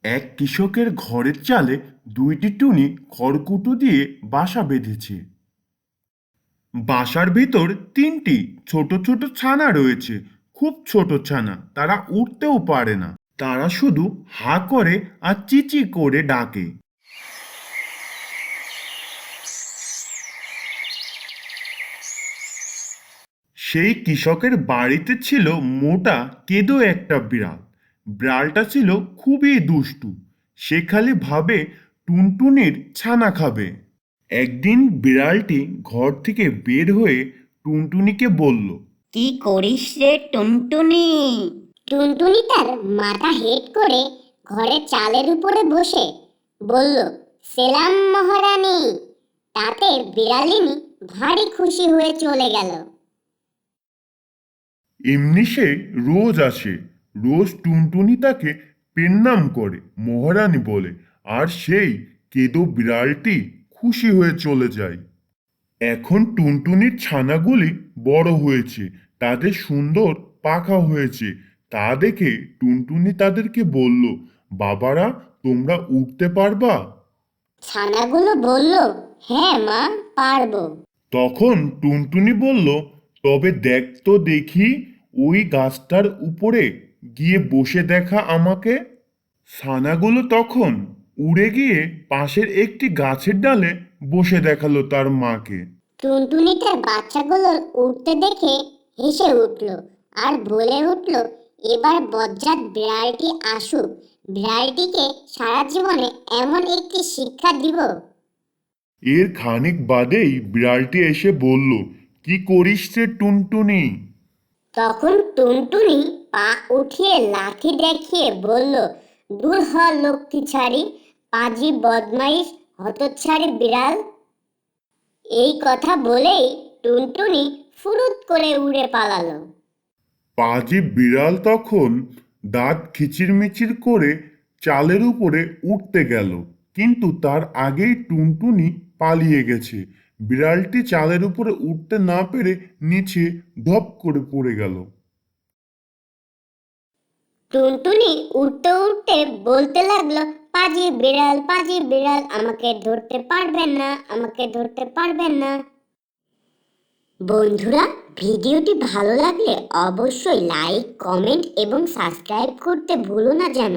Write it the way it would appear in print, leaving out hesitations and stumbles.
এক কৃষকের ঘরের চালে দুইটি টুনি খড়কুটো দিয়ে বাসা বেঁধেছে। বাসার ভিতর তিনটি ছোট ছোট ছানা রয়েছে। খুব ছোট ছানা, তারা উঠতেও পারে না। তারা শুধু হা করে আর চিচি করে ডাকে। সেই কৃষকের বাড়িতে ছিল মোটা কেদো একটা বিড়াল। বিড়ালটা ছিল খুবই দুষ্টু। সে খালি ভাবে টুনটুনির ছানা খাবে। একদিন বিড়ালটি ঘর থেকে বের হয়ে টুনটুনিকে বলল, কি করিস রে টুনটুনি? টুনটুনি তার মাথা হেট করে ঘরের চালের উপরে বসে বলল, সেলাম মহারানী। তাতে বিড়ালিনী ভারী খুশি হয়ে চলে গেল। এমনি সে রোজ আসে। রোজ টুনটুনি তাকে পেন্নাম করে মহারানী বলে, আর সেই কেদো বিড়ালটি খুশি হয়ে চলে যায়। এখন টুনটুনির ছানাগুলি বড় হয়েছে, তাদের সুন্দর পাখা হয়েছে। তা দেখে টুনটুনি তাদেরকে বলল, বাবারা, তোমরা উঠতে পারবা? ছানাগুলো বলল, হ্যাঁ মা, পারবো। তখন টুনটুনি বলল, তবে দেখ তো দেখি, ওই গাছটার উপরে গিয়ে বসে দেখা আমাকে। ছানাগুলো তখন উড়ে গিয়ে পাশের একটি গাছের ডালে বসে দেখালো তার মাকে। টুনটুনি তার বাচ্চাগুলোর উঠতে দেখে হেসে উঠল আর বলে উঠল, এবার বজ্জাত বিড়ালটি আসুক, বিড়ালটিকে সারা জীবনে এমন একটি শিক্ষা দিব। এর খানিক বাদেই বিড়ালটি এসে বলল, কি করিস রে টুনটুনি? তখন টুনটুনি পা উঠিয়ে লাঠি দেখিয়ে বলল, দূর হ লক্ষ্মী ছাড়ি, পাজি বদমাইশ হতচ্ছাড়ি বিড়াল। এই কথা বলেই টুনটুনি ফুরুত করে উড়ে পালালো। পাজি বিড়াল তখন দাঁত খিচিরমিচির করে চালের উপরে উঠতে গেল, কিন্তু তার আগেই টুনটুনি পালিয়ে গেছে। বিড়ালটি চালের উপরে উঠতে না পেরে নিচে ধপ করে পড়ে গেল। টুনটুনি উঠতে উঠতে বলতে লাগলো, পাজি বিড়াল, আমাকে ধরতে পারবেন না, আমাকে ধরতে পারবেন না। বন্ধুরা, ভিডিওটি ভালো লাগলে অবশ্যই লাইক, কমেন্ট এবং সাবস্ক্রাইব করতে ভুলো না যেন।